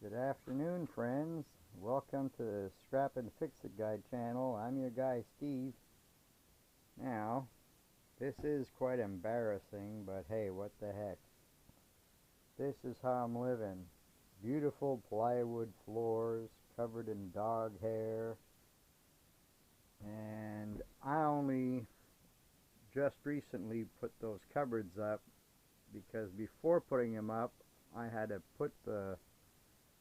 Good afternoon, friends. Welcome to the Scrap and Fix It Guide channel. I'm your guy, Steve. Now, this is quite embarrassing, but hey, what the heck. This is how I'm living. Beautiful plywood floors covered in dog hair. And I only just recently put those cupboards up because before putting them up, I had to put the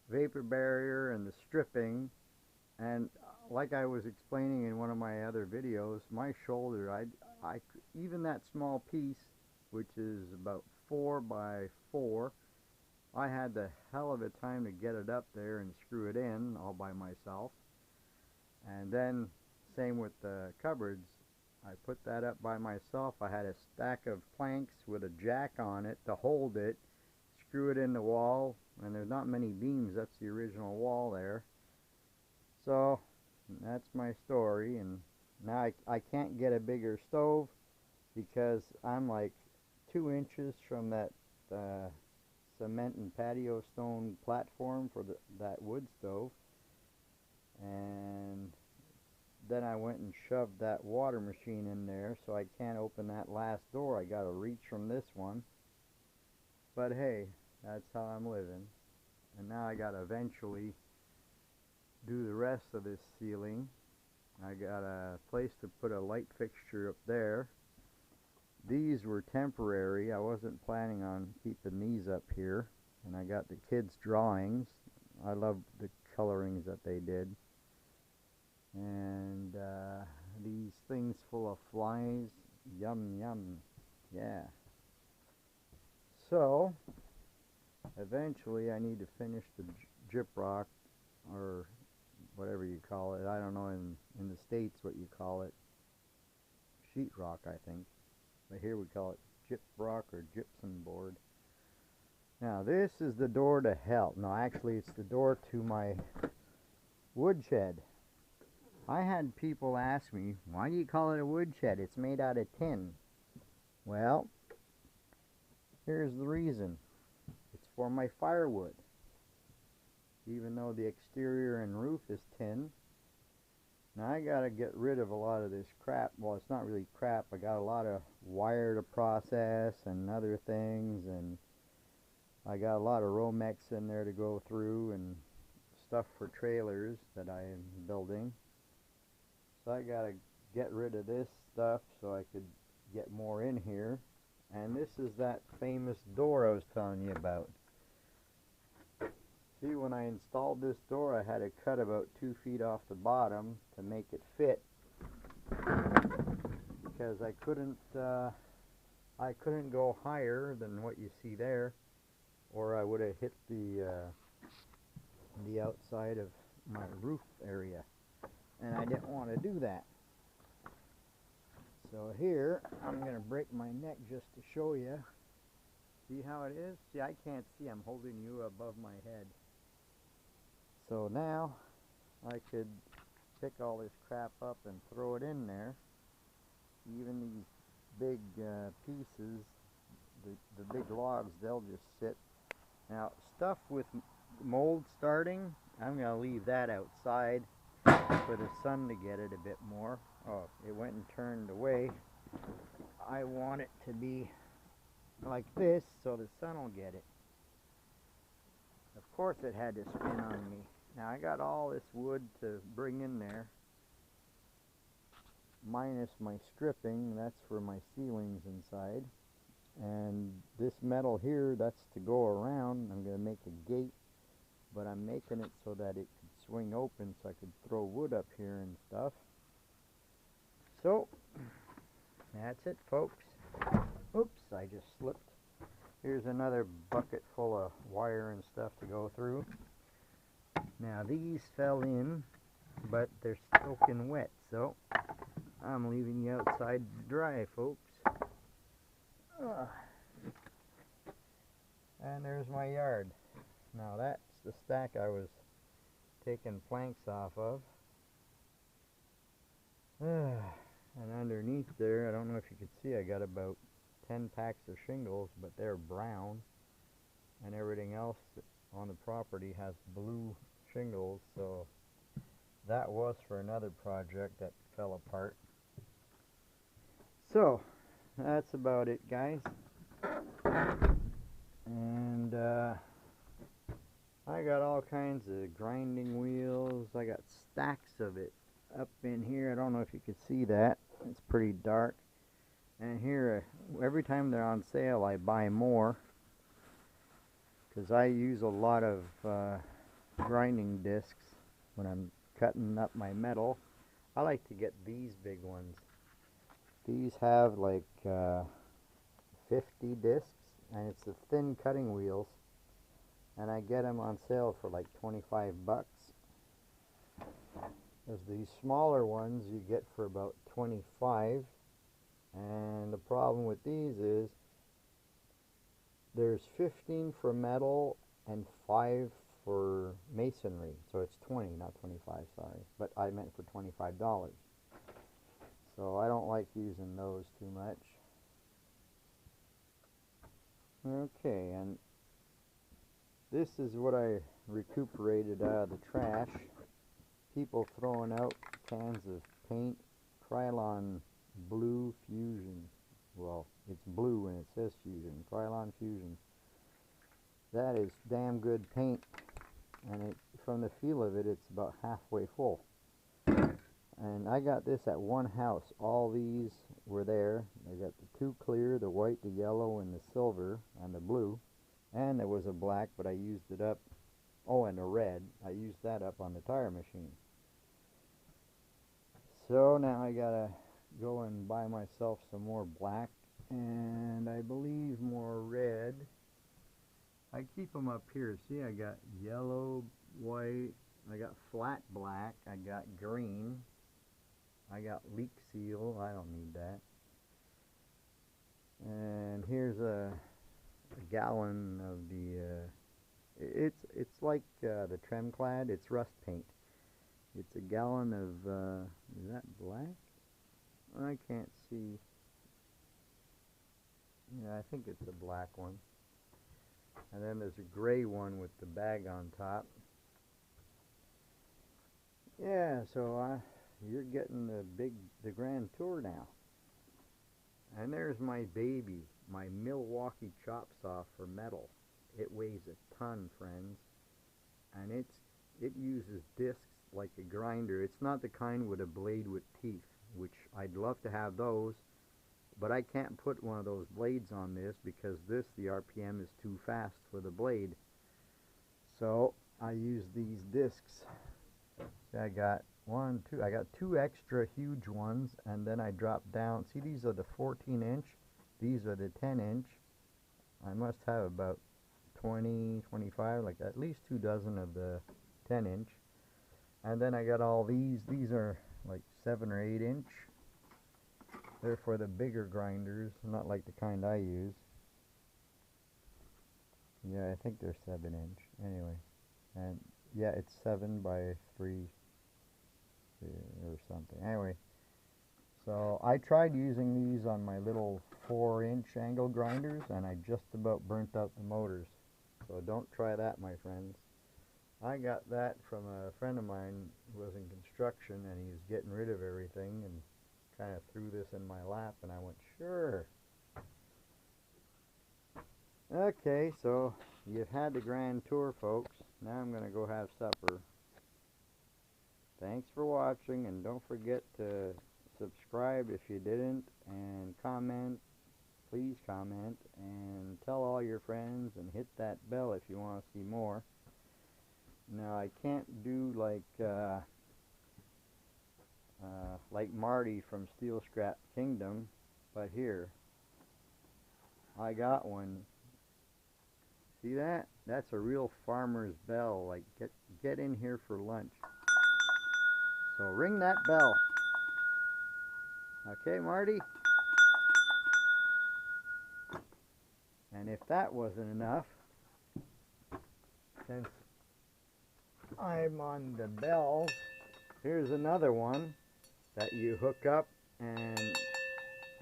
vapor barrier and the stripping, and like I was explaining in one of my other videos, my shoulder, I even that small piece, which is about 4 by 4, I had the hell of a time to get it up there and screw it in all by myself. And then same with the cupboards, I put that up by myself. I had a stack of planks with a jack on it to hold it, screw it in the wall, and there's not many beams. That's the original wall there. So that's my story. And now I can't get a bigger stove because I'm like 2 inches from that cement and patio stone platform for that wood stove. And then I went and shoved that water machine in there, so I can't open that last door. I gotta reach from this one. But hey, that's how I'm living. And now I gotta eventually do the rest of this ceiling. I got a place to put a light fixture up there. These were temporary. I wasn't planning on keeping these up here. And I got the kids' drawings. I love the colorings that they did. And these things full of flies. Yum yum. Yeah. So eventually I need to finish the gyprock, or whatever you call it. I don't know in the States what you call it. Sheetrock, I think. But here we call it gyprock or gypsum board. Now this is the door to hell. No, actually it's the door to my woodshed. I had people ask me, why do you call it a woodshed? It's made out of tin. Well, here's the reason. It's for my firewood. Even though the exterior and roof is tin. Now I gotta get rid of a lot of this crap. Well, it's not really crap. I got a lot of wire to process and other things, and I got a lot of Romex in there to go through and stuff for trailers that I am building. So I gotta get rid of this stuff so I could get more in here. And this is that famous door I was telling you about. See, when I installed this door, I had to cut about 2 feet off the bottom to make it fit, because I couldn't go higher than what you see there, or I would have hit the outside of my roof area, and I didn't want to do that. So here, I'm going to break my neck just to show you. See how it is? See, I can't see. I'm holding you above my head. So now, I could pick all this crap up and throw it in there. Even these big pieces, the big logs, they'll just sit. Now, stuff with mold starting, I'm going to leave that outside for the sun to get it a bit more. Oh, it went and turned away. I want it to be like this so the sun will get it. Of course it had to spin on me. Now I got all this wood to bring in there, minus my stripping. That's for my ceilings inside. And this metal here, that's to go around. I'm going to make a gate, but I'm making it so that it could swing open so I could throw wood up here and stuff. So that's it, folks. Oops, I just slipped. Here's another bucket full of wire and stuff to go through. Now these fell in, but they're soaking wet, so I'm leaving you outside dry, folks. And there's my yard. Now that's the stack I was taking planks off of. And underneath there, I don't know if you could see, I got about 10 packs of shingles, but they're brown. And everything else on the property has blue shingles, so that was for another project that fell apart. So that's about it, guys. And I got all kinds of grinding wheels. I got stacks of it up in here. I don't know if you can see that. It's pretty dark. And here, every time they're on sale, I buy more, because I use a lot of grinding discs when I'm cutting up my metal. I like to get these big ones. These have like 50 discs, and it's the thin cutting wheels, and I get them on sale for like 25 bucks. There's these smaller ones you get for about 25, and the problem with these is there's 15 for metal and 5 for masonry, so it's 20, not 25, sorry, but I meant for $25. So I don't like using those too much. Okay, and this is what I recuperated out of the trash. People throwing out cans of paint, Krylon Blue Fusion. Well, it's blue and it says Fusion, Krylon Fusion. That is damn good paint, and from the feel of it, it's about halfway full. And I got this at one house. All these were there. I got the 2 clear, the white, the yellow, and the silver, and the blue. And there was a black, but I used it up. Oh, and a red. I used that up on the tire machine. So now I gotta go and buy myself some more black, and I believe more red. I keep them up here. See, I got yellow, white, I got flat black, I got green, I got leak seal, I don't need that. And here's a gallon of the, it's like the Tremclad, it's rust paint. It's a gallon of, is that black? I can't see. Yeah, I think it's a black one. And then there's a gray one with the bag on top. Yeah, so you're getting the grand tour now. And there's my baby, my Milwaukee chop saw for metal. It weighs a ton, friends, and it uses discs like a grinder. It's not the kind with a blade with teeth, which I'd love to have those, but I can't put one of those blades on this because the RPM is too fast for the blade. So I use these discs. I got I got 2 extra huge ones, and then I drop down. See, these are the 14-inch. These are the 10-inch. I must have about 20, 25, like at least 2 dozen of the 10-inch. And then I got all these. These are like 7 or 8-inch. They're for the bigger grinders, not like the kind I use. Yeah, I think they're 7-inch. Anyway, and yeah, it's 7 by 3 or something. Anyway, so I tried using these on my little 4-inch angle grinders, and I just about burnt out the motors. So don't try that, my friends. I got that from a friend of mine who was in construction, and he was getting rid of everything and kind of threw this in my lap, and I went, sure. Okay, so you've had the grand tour, folks. Now I'm going to go have supper. Thanks for watching, and don't forget to subscribe if you didn't, and comment. Please comment, and tell all your friends, and hit that bell if you want to see more. Now, I can't do like Marty from Steel Scrap Kingdom, but here, I got one. See that? That's a real farmer's bell. Like, get in here for lunch. So ring that bell. Okay, Marty? And if that wasn't enough, since I'm on the bells, here's another one that you hook up, and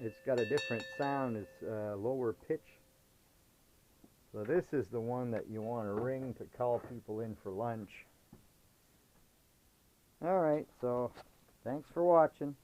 it's got a different sound. It's lower pitch. So this is the one that you want to ring to call people in for lunch. Alright, so thanks for watching.